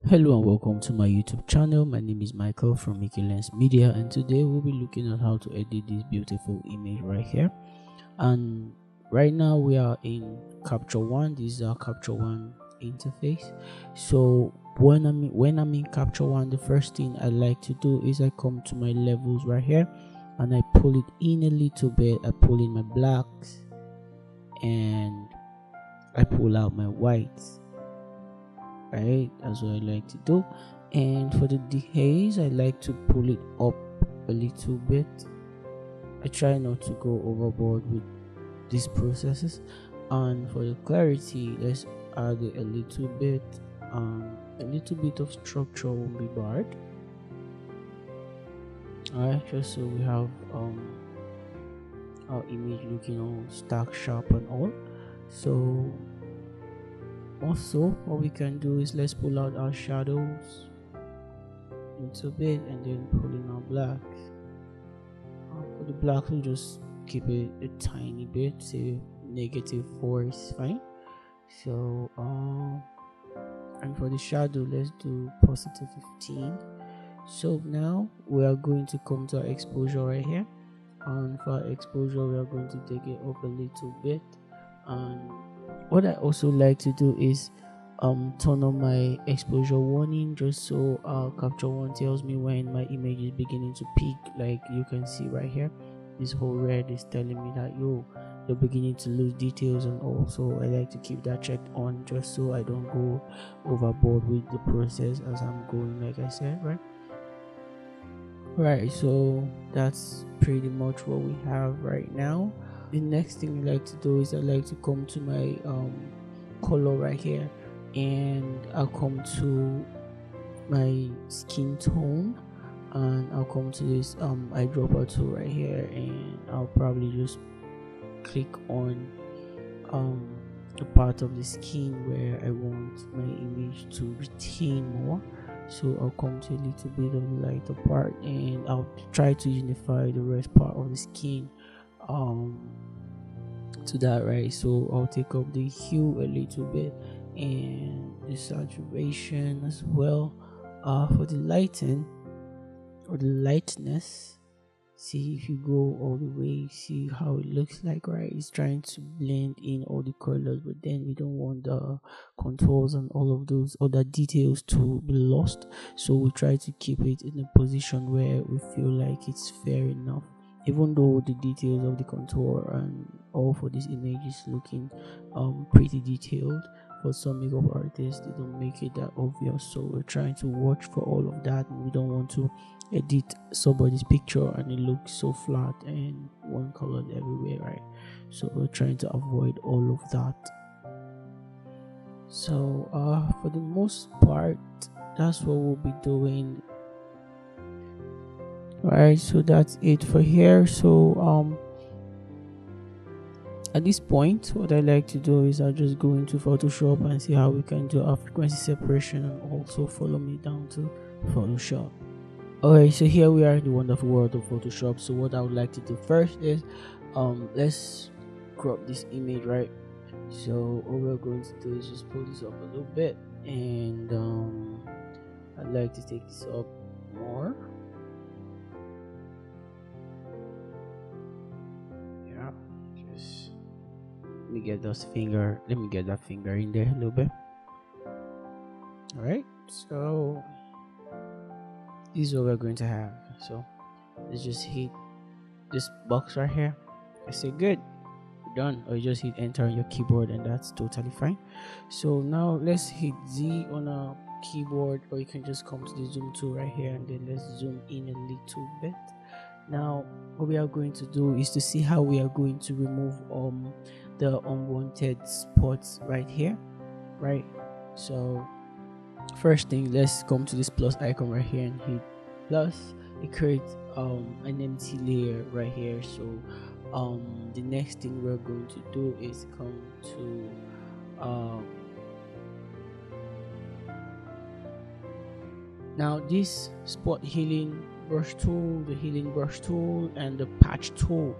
Hello and welcome to my YouTube channel. My name is Michael from Mickey Lens Media, and today we'll be looking at how to edit this beautiful image right here. And right now we are in Capture One. This is our Capture One interface. So when I'm in Capture One, the first thing I like to do is I come to my levels right here, and I pull it in a little bit. I pull in my blacks, and I pull out my whites. Right, that's what I like to do. And for the dehaze, I like to pull it up a little bit. I try not to go overboard with these processes. And for the clarity, let's add it a little bit. A little bit of structure will be barred. Alright, just so we have our image looking all stark sharp and all. So also what we can do is let's pull out our shadows a little bit and then pull in our blacks. For the blacks, we'll just keep it a tiny bit, say -4 is fine. So and for the shadow, let's do +15. So now we are going to come to our exposure right here, and for our exposure we are going to take it up a little bit. And what I also like to do is turn on my exposure warning, just so Capture One tells me when my image is beginning to peak. Like you can see right here, this whole red is telling me that you're beginning to lose details, and also I like to keep that checked on just so I don't go overboard with the process as I'm going, like I said. Right, so that's pretty much what we have right now. The next thing I like to do is I like to come to my color right here, and I'll come to my skin tone, and I'll come to this eyedropper tool right here, and I'll probably just click on the part of the skin where I want my image to retain more. So I'll come to a little bit of the lighter part, and I'll try to unify the rest part of the skin to that, right? So I'll take up the hue a little bit and the saturation as well. For the lighten or the lightness, see if you go all the way, see how it looks like, right? It's trying to blend in all the colors, but then we don't want the contours and all of those other details to be lost, so we try to keep it in a position where we feel like it's fair enough, even though the details of the contour and all for this image is looking pretty detailed. For some makeup artists, they don't make it that obvious, so we're trying to watch for all of that, and we don't want to edit somebody's picture and it looks so flat and one colored everywhere, right? So we're trying to avoid all of that. So for the most part, that's what we'll be doing. Right, so that's it for here. So at this point, what I like to do is I'll just go into Photoshop and see how we can do our frequency separation, and also follow me down to Photoshop. Alright, so here we are in the wonderful world of Photoshop. So what I would like to do first is let's crop this image, right? So all we're going to do is just pull this up a little bit, and I'd like to take this up more. Yeah, just let me get that finger in there a little bit. Alright, so this is what we're going to have. So let's just hit this box right here. I say good, we're done. Or you just hit enter on your keyboard, and that's totally fine. So now let's hit Z on a keyboard, or you can just come to the zoom tool right here, and then let's zoom in a little bit. Now what we are going to do is to see how we are going to remove the unwanted spots right here, right? So first thing, let's come to this plus icon right here and hit plus. It creates an empty layer right here. So the next thing we're going to do is come to now this spot healing brush tool, the healing brush tool, and the patch tool.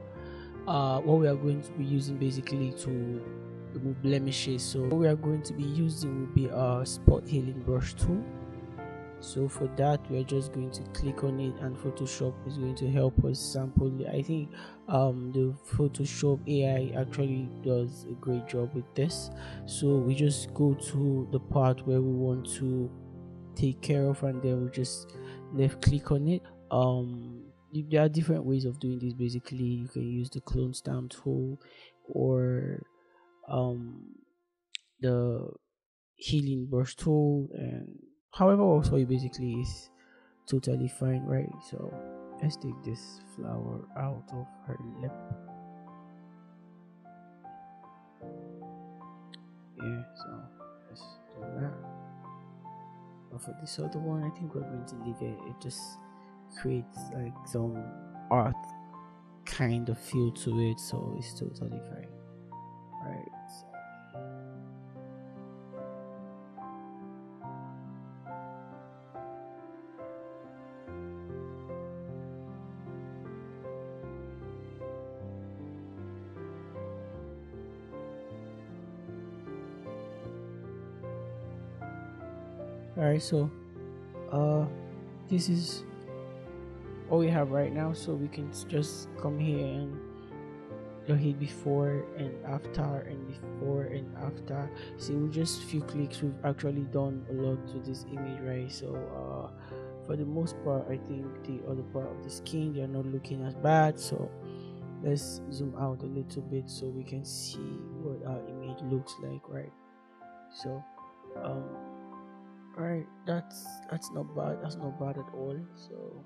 What we are going to be using basically to remove blemishes. So what we are going to be using will be our spot healing brush tool. So for that, we are just going to click on it, and Photoshop is going to help us sample it. I think the Photoshop AI actually does a great job with this. So we just go to the part where we want to take care of, and then we just left click on it. There are different ways of doing this. Basically, you can use the clone stamp tool, or um the healing brush tool, and however works for you basically is totally fine, right? So let's take this flower out of her lip. Yeah, so let's do that. But for this other one, I think we're going to leave it. It just creates like some art kind of feel to it, so it's totally fine, right? All right, so this is all we have right now, so we can just come here and go hit before and after, and before and after. See, with just few clicks we've actually done a lot to this image, right? So for the most part, I think the other part of the skin, they're not looking as bad. So let's zoom out a little bit so we can see what our image looks like, right? So all right, that's not bad. That's not bad at all. So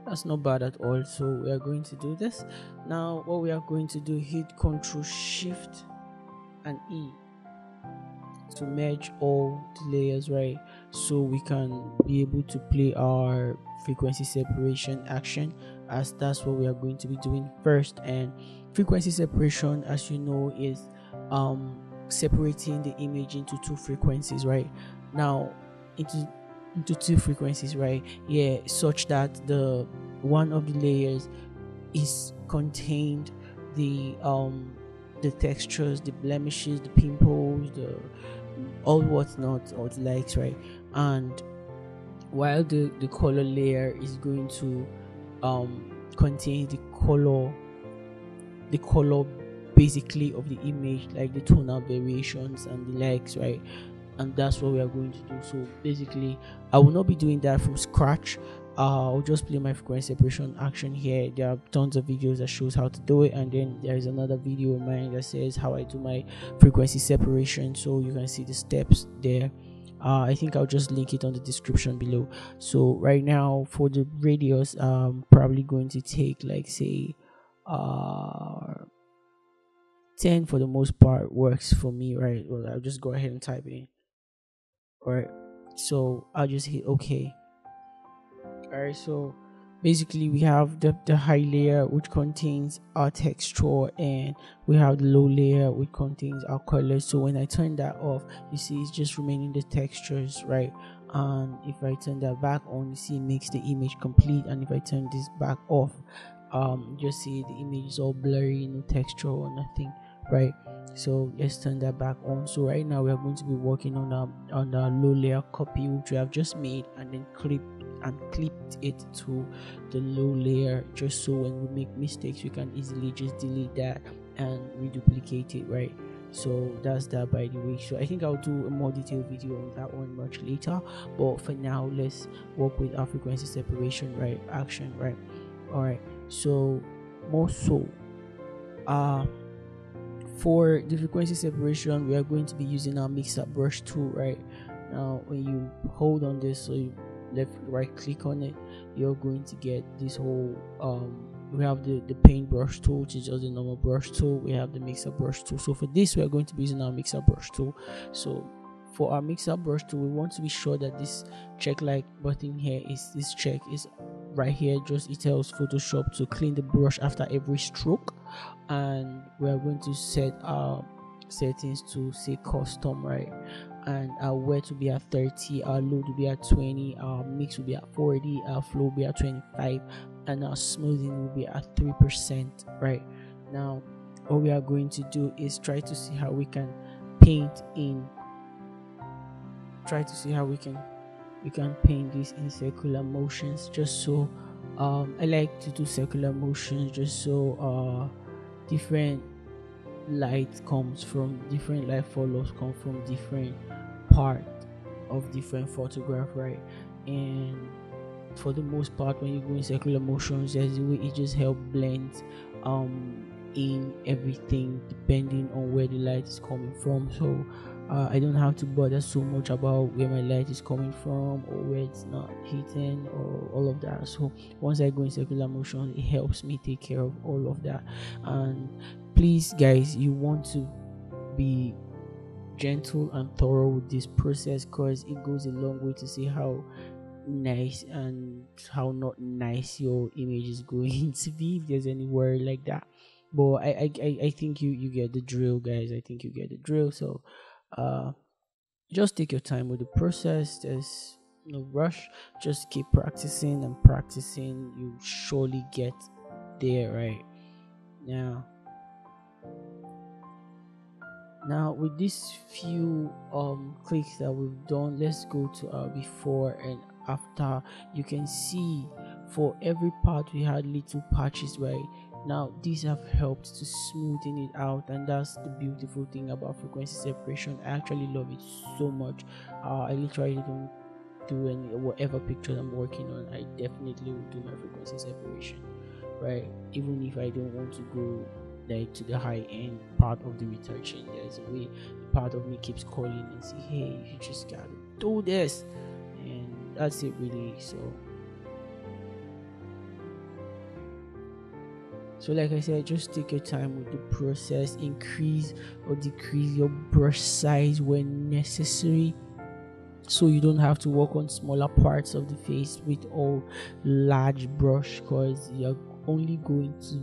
that's not bad at all. So we are going to do this now. What we are going to do, hit Ctrl Shift and E to merge all the layers, right? So we can be able to play our frequency separation action, as that's what we are going to be doing first. And frequency separation, as you know, is separating the image into two frequencies, right? Now into two frequencies, right? Yeah, such that the one of the layers is contained the textures, the blemishes, the pimples, the all whatnot, all the likes, right? And while the color layer is going to contain the color basically of the image, like the tonal variations and the likes, right? And that's what we are going to do. So basically, I will not be doing that from scratch. I'll just play my frequency separation action here. There are tons of videos that shows how to do it, and then there is another video of mine that says how I do my frequency separation, so you can see the steps there. I think I'll just link it on the description below. So right now for the radius, probably going to take like say 10 for the most part works for me, right? Well, I'll just go ahead and type it in. All right, so I'll just hit OK. All right, so basically we have the high layer, which contains our texture, and we have the low layer, which contains our colors. So when I turn that off, you see it's just remaining the textures, right? And if I turn that back on, you see it makes the image complete. And if I turn this back off, just see the image is all blurry, no texture or nothing, right? So let's turn that back on. So right now we are going to be working on a low layer copy, which we have just made and then clipped it to the low layer, just so when we make mistakes we can easily just delete that and reduplicate it, right? So that's that, by the way. So I think I'll do a more detailed video on that one much later, but for now let's work with our frequency separation, right, action, right? All right, so more so for the frequency separation, we are going to be using our mixer brush tool. Right now, when you hold on this, so you right click on it, you're going to get this whole we have the paint brush tool, which is just the normal brush tool. We have the mixer brush tool. So for this, we are going to be using our mixer brush tool. So for our mixer brush tool, we want to be sure that this check like button here is this check is right here. Just it tells Photoshop to clean the brush after every stroke, and we are going to set our settings to say custom, right? And our wet will be at 30, our load will be at 20, our mix will be at 40, our flow will be at 25, and our smoothing will be at 3%, right? Now all we are going to do is try to see how we can paint in we can paint this in circular motions, just so I like to do circular motions just so different light comes from different light follows come from different part of different photograph, right? And for the most part, when you go in circular motions, there's a way it just help blend in everything depending on where the light is coming from. So I don't have to bother so much about where my light is coming from or where it's not hitting or all of that. So once I go in circular motion, it helps me take care of all of that. And please guys, you want to be gentle and thorough with this process, because it goes a long way to see how nice and how not nice your image is going to be, if there's any word like that. But I think you get the drill, guys. I think you get the drill. So uh just take your time with the process. There's no rush. Just keep practicing and practicing. You surely get there, right? Now with these few clicks that we've done, let's go to our before and after. You can see for every part we had little patches, right? Now these have helped to smoothen it out, and that's the beautiful thing about frequency separation. I actually love it so much. I literally don't do any whatever picture I'm working on, I definitely will do my frequency separation, right? Even if I don't want to go like to the high end part of the retouching, there's a way the part of me keeps calling and say, hey, you just gotta do this, and that's it really. So like I said, just take your time with the process. Increase or decrease your brush size when necessary, so you don't have to work on smaller parts of the face with all large brush, because you're only going to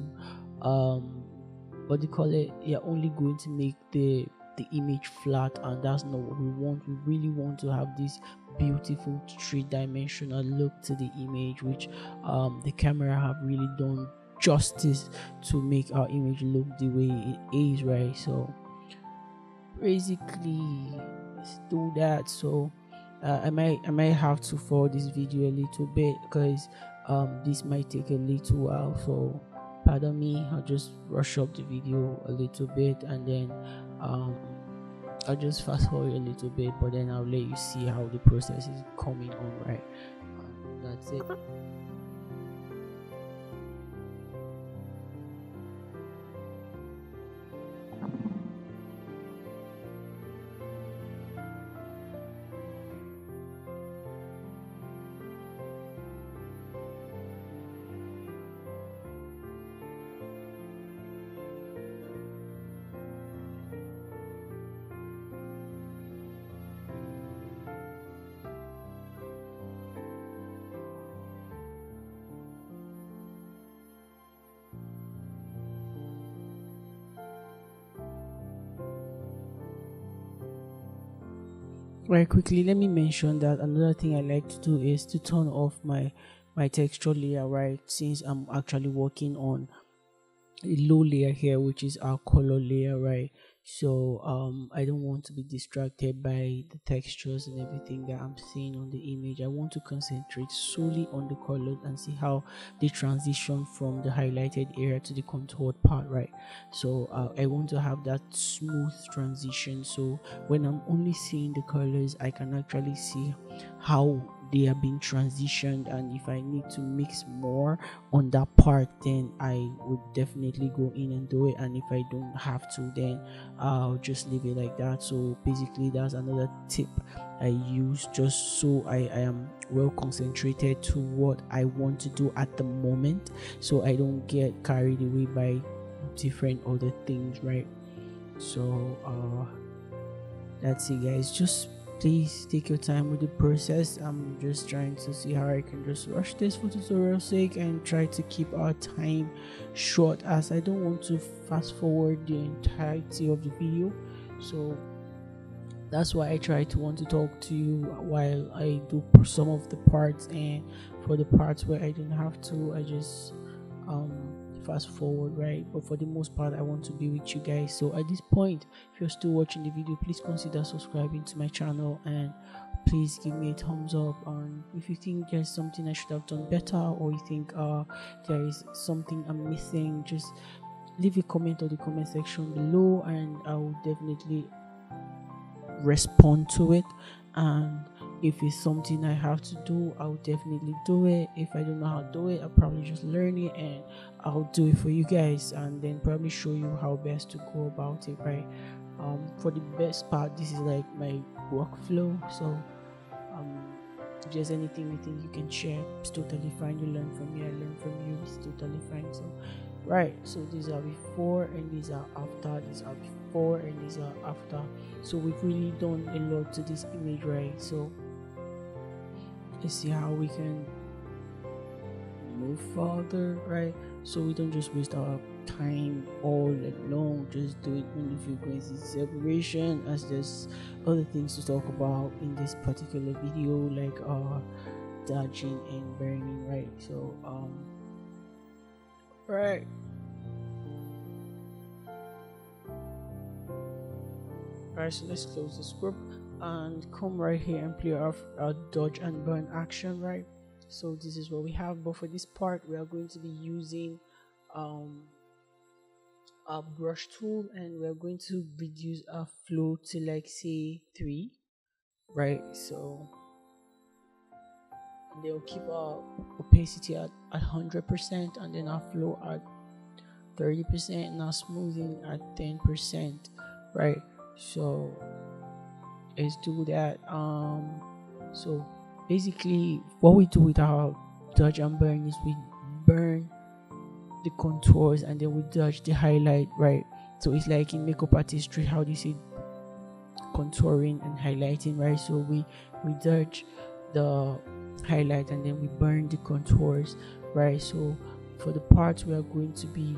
what do you call it, you're only going to make the image flat, and that's not what we want. We really want to have this beautiful three-dimensional look to the image, which the camera have really done justice to make our image look the way it is, right? So basically let's do that. So I might have to forward this video a little bit, because this might take a little while, so pardon me. I'll just rush up the video a little bit, and then I'll just fast forward a little bit, but then I'll let you see how the process is coming on, right? That's it. Very quickly, let me mention that another thing I like to do is to turn off my texture layer, right? Since I'm actually working on a low layer here, which is our color layer, right? So I don't want to be distracted by the textures and everything that I'm seeing on the image. I want to concentrate solely on the colors and see how they transition from the highlighted area to the contoured part, right? So I want to have that smooth transition, so when I'm only seeing the colors, I can actually see how they are being transitioned, and if I need to mix more on that part, then I would definitely go in and do it, and if I don't have to, then I'll just leave it like that. So basically that's another tip I use, just so I am well concentrated to what I want to do at the moment, so I don't get carried away by different other things, right? So that's it, guys. Just please take your time with the process. I'm just trying to see how I can just rush this for tutorial sake and try to keep our time short, as I don't want to fast forward the entirety of the video. So that's why I try to want to talk to you while I do some of the parts, and for the parts where I don't have to, I just fast forward, right? But for the most part, I want to be with you guys. So at this point, if you're still watching the video, please consider subscribing to my channel, and please give me a thumbs up. And if you think there's something I should have done better, or you think there is something I'm missing, just leave a comment on the comment section below, and I will definitely respond to it. And if it's something I have to do, I'll definitely do it. If I don't know how to do it, I'll probably just learn it and I'll do it for you guys, and then probably show you how best to go about it, right? For the best part, this is like my workflow. So if there's anything you think you can share, it's totally fine. You learn from me, I learn from you, it's totally fine. So right, so these are before and these are after, these are before and these are after. So we've really done a lot to this image, right? So let's see how we can move further, right? So we don't just waste our time all along, just do it when if you're going to separation, as there's other things to talk about in this particular video, like dodging and burning, right? So right, alright, so let's close this group and come right here and play our dodge and burn action, right? So this is what we have, but for this part we are going to be using our brush tool, and we're going to reduce our flow to like say 3, right? So they'll keep our opacity at 100%, and then our flow at 30%, and our smoothing at 10%, right? So let's do that. So basically what we do with our dodge and burn is we burn the contours and then we dodge the highlight, right? So it's like in makeup artistry, how do you say contouring and highlighting, right? So we dodge the highlight and then we burn the contours, right? So for the parts we are going to be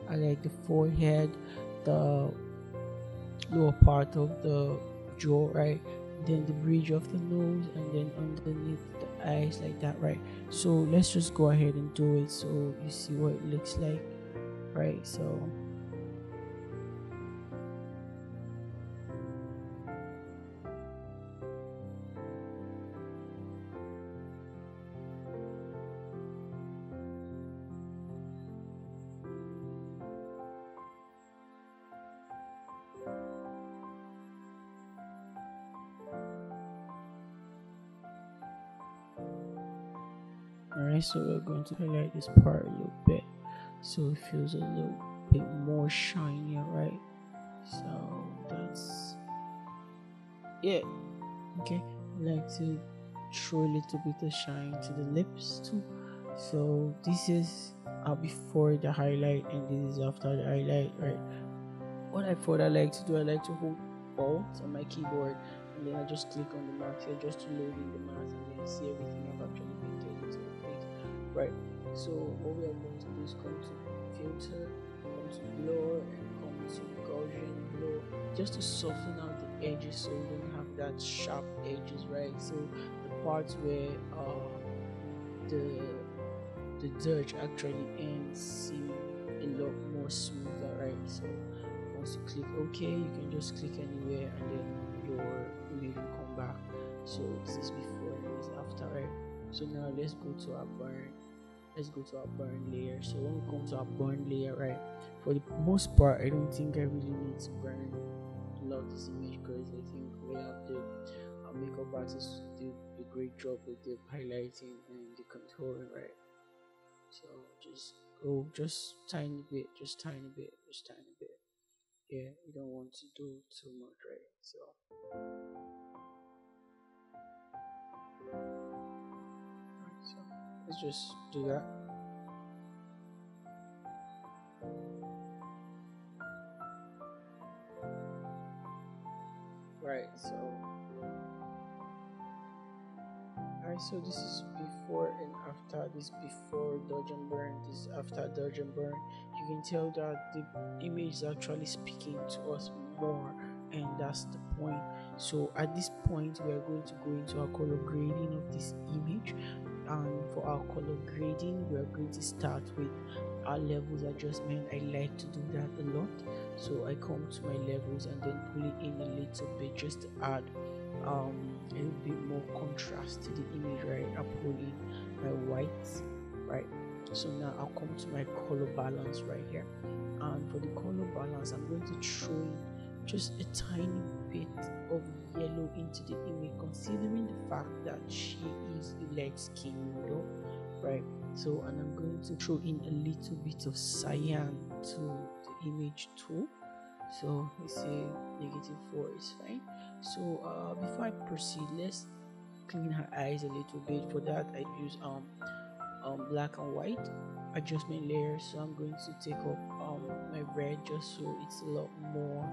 like the forehead, the lower part of the jaw, right? Then the bridge of the nose, and then underneath the eyes, like that, right? So let's just go ahead and do it so you see what it looks like, right? So alright, so we're going to highlight this part a little bit so it feels a little bit more shinier, right? So that's it. Okay, I like to throw a little bit of shine to the lips too. So this is before the highlight and this is after the highlight, right? What I thought I like to do, I like to hold Alt on my keyboard and then I just click on the mask here just to load in the mask and then see everything I've actually painted into the face, right? So what we are going to do is come to filter, come to blur, and come to Gaussian blur, just to soften out the edges so we don't have that sharp edges, right? So the parts where the dodge actually ends seem a lot more smoother, right? So once you click OK, you can just click anywhere and then your image will come back. So this is before and this is after, right? So now let's go to our burn. Let's go to our burn layer. So when we come to our burn layer, right, for the most part I don't think I really need to burn a lot of this image because I think we have the makeup artists do a great job with the highlighting and the contouring, right? So just go just tiny bit, just tiny bit, just tiny bit. Yeah, you don't want to do too much, right? So let's just do that. Right, so alright, so this is before and after. This before dodge and burn, this after dodge and burn. You can tell that the image is actually speaking to us more, and that's the point. So at this point we are going to go into our color grading of this image, and for our color grading we are going to start with our levels adjustment. I like to do that a lot, so I come to my levels and then pull it in a little bit just to add a little bit more contrast to the image, right? I pull in my whites, right? So now I'll come to my color balance right here, and for the color balance I'm going to throw in just a tiny bit of yellow into the image, considering the fact that she is a light skin model, right? So, and I'm going to throw in a little bit of cyan to the image too. So we say -4 is fine. So before I proceed, let's clean her eyes a little bit. For that I use black and white adjustment layers. So I'm going to take up my red just so it's a lot more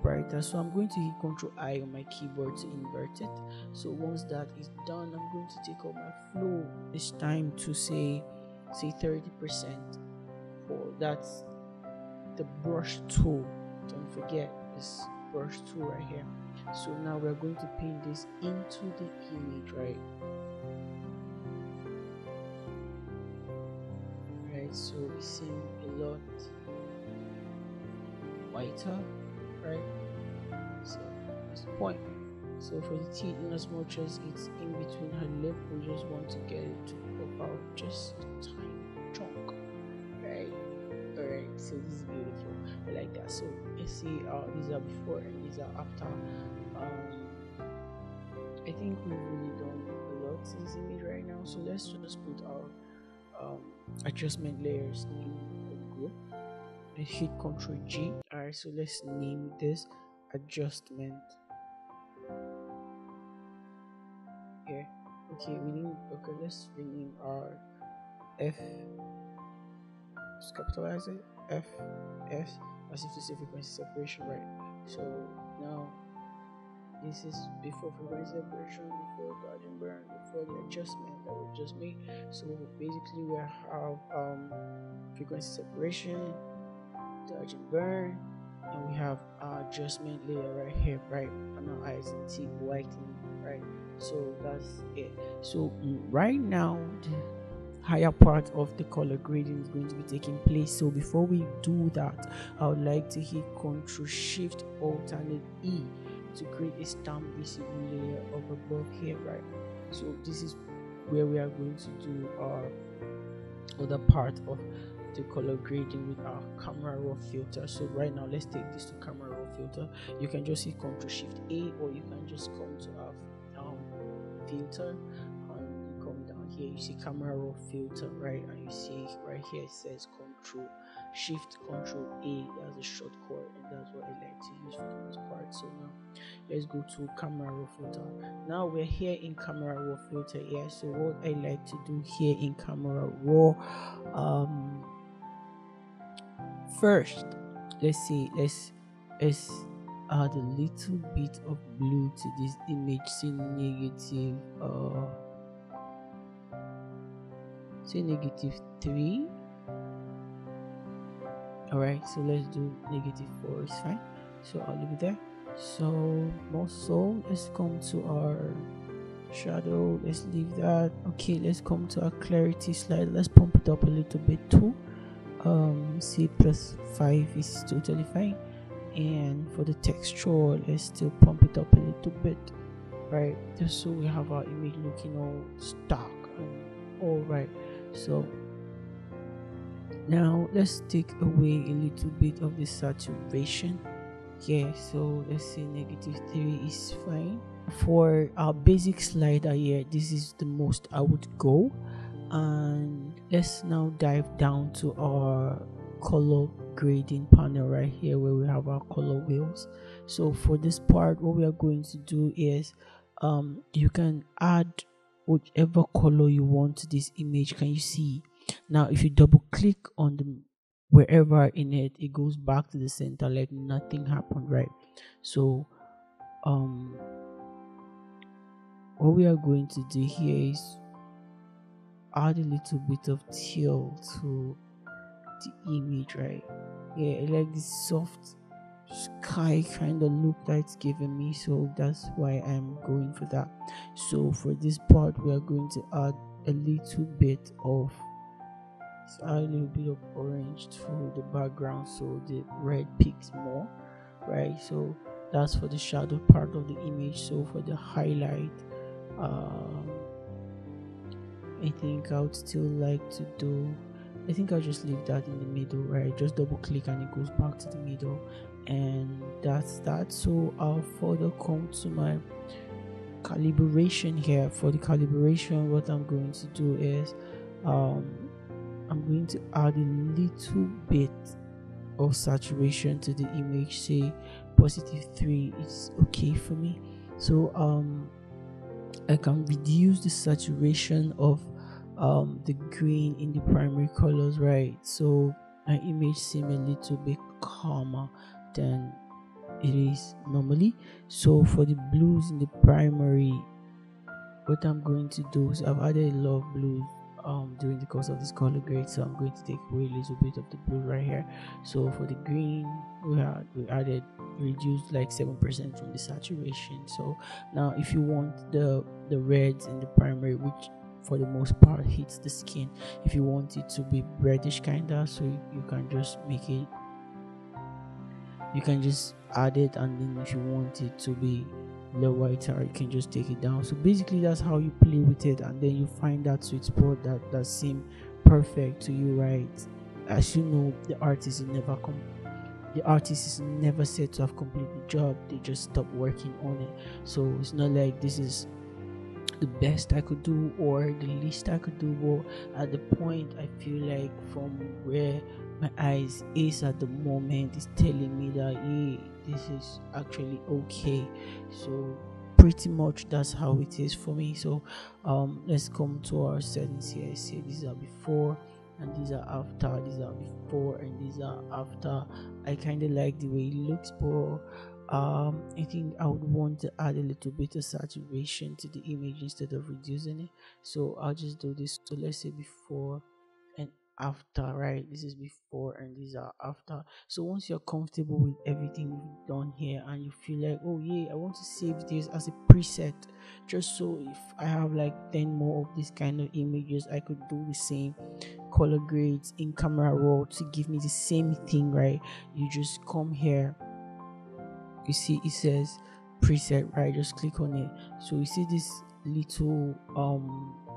brighter. So I'm going to hit Ctrl I on my keyboard to invert it. So once that is done, I'm going to take up my flow this time to say 30%. For that's the brush tool, don't forget this brush tool right here. So now we're going to paint this into the image, right? So it seems a lot whiter, right? So that's the point. So for the teeth, in as much as it's in between her lip, we just want to get it to pop out just a tiny chunk, right? Alright, so this is beautiful. I like that. So let's see, these are before and these are after. I think we've really done a lot in this image right now. So let's just put our adjustment layers in a group. Let's hit Ctrl G. Alright, so let's name this adjustment. Yeah, okay, let's rename our F, let's capitalize it, FS, as if to say frequency separation, right? So now this is before frequency separation, before dodge and burn, before the adjustment that we just made. So basically we have frequency separation, dodge and burn, and we have our adjustment layer right here, right? And our eyes and teeth whitening, right? So that's it. So right now the higher part of the color grading is going to be taking place. So before we do that, I would like to hit Ctrl Shift Alternate E to create a stamp visible layer up above here, right? So this is where we are going to do our other part of the color grading with our camera raw filter. So right now let's take this to camera raw filter. You can just hit Ctrl Shift A, or you can just come to our filter and you come down here, you see camera raw filter, right? And you see right here it says Ctrl Shift Ctrl A. That's a shortcut, and that's what I like to use for the most part. So now let's go to camera raw filter. Now we're here in camera raw filter. Yeah, so what I like to do here in camera raw, first let's add a little bit of blue to this image. Say -3. All right, so let's do -4. It's fine, so I'll leave it there. So also let's come to our shadow, let's leave that. Okay, let's come to our clarity slide. Let's pump it up a little bit too. Say +5 is totally fine. And for the texture, let's still pump it up a little bit, right? Just so we have our image looking all stark and all right. So now let's take away a little bit of the saturation. Yeah, so let's say -3 is fine. For our basic slider here, this is the most I would go. And let's now dive down to our color grading panel right here, where we have our color wheels. So for this part, what we are going to do is you can add whichever color you want to this image. Can you see now? If you double click on the wherever in it, it goes back to the center like nothing happened, right? So what we are going to do here is add a little bit of teal to the image, right? Yeah, I like this soft sky kind of look that it's giving me, so that's why I'm going for that. So for this part, we are going to add a little bit of orange to the background, so the red peaks more, right? So that's for the shadow part of the image. So for the highlight, um I think I would still like to do, I think I'll just leave that in the middle, right? Just double click and it goes back to the middle, and that's that. So I'll further come to my calibration here. For the calibration, what I'm going to do is um I'm going to add a little bit of saturation to the image. Say +3 is okay for me. So I can reduce the saturation of the green in the primary colors, right? So my image seem a little bit calmer than it is normally. So for the blues in the primary, what I'm going to do is I've added a lot of blues during the course of this color grade, so I'm going to take away a little bit of the blue right here. So for the green, we added reduced like 7% from the saturation. So now if you want the reds in the primary, which for the most part hits the skin, if you want it to be reddish kinda, so you can just make it, you can just add it, and then if you want it to be whiter, you can just take it down. So basically that's how you play with it, and then you find that sweet spot that seem perfect to you, right? As you know, the artist is never said to have completed the job, they just stop working on it. So it's not like this is the best I could do or the least I could do. Well, at the point I feel like from where my eyes is at the moment is telling me that this is actually okay. So pretty much that's how it is for me. So let's come to our settings here. See, these are before and these are after, these are before and these are after. I kind of like the way it looks, but I think I would want to add a little bit of saturation to the image instead of reducing it. So I'll just do this. So let's say before and after, right? This is before and these are after. So once you're comfortable with everything you've done here and you feel like, oh yeah, I want to save this as a preset, just so if I have like 10 more of this kind of images, I could do the same color grades in Camera Raw to give me the same thing, right? You just come here, you see it says preset, right? Just click on it. So you see this little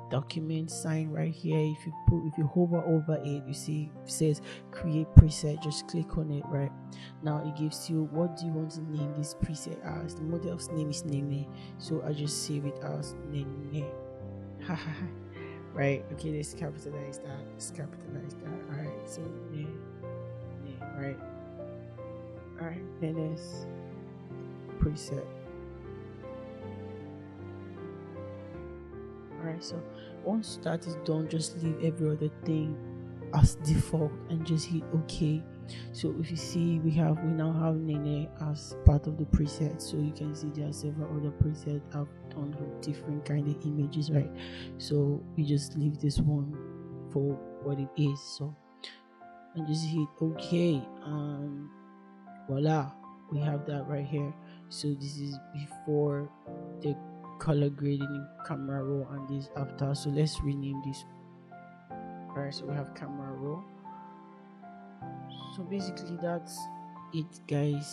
document sign right here. If you hover over it, you see it says create preset. Just click on it, right? Now it gives you, what do you want to name this preset as? The model's name is Nene, so I just save it as Nene. Right, okay, let's capitalize that. All right, so Nene, right? All right, Nene's preset. Alright, so once that is done, just leave every other thing as default and just hit OK. So if you see, we now have Nene as part of the preset. So you can see there are several other presets I've done with different kind of images, right? So we just leave this one for what it is. So and just hit OK, and voila, we have that right here. So this is before the color grading in Camera Raw, and this after. So let's rename this. Alright, so we have Camera Raw. So basically that's it, guys.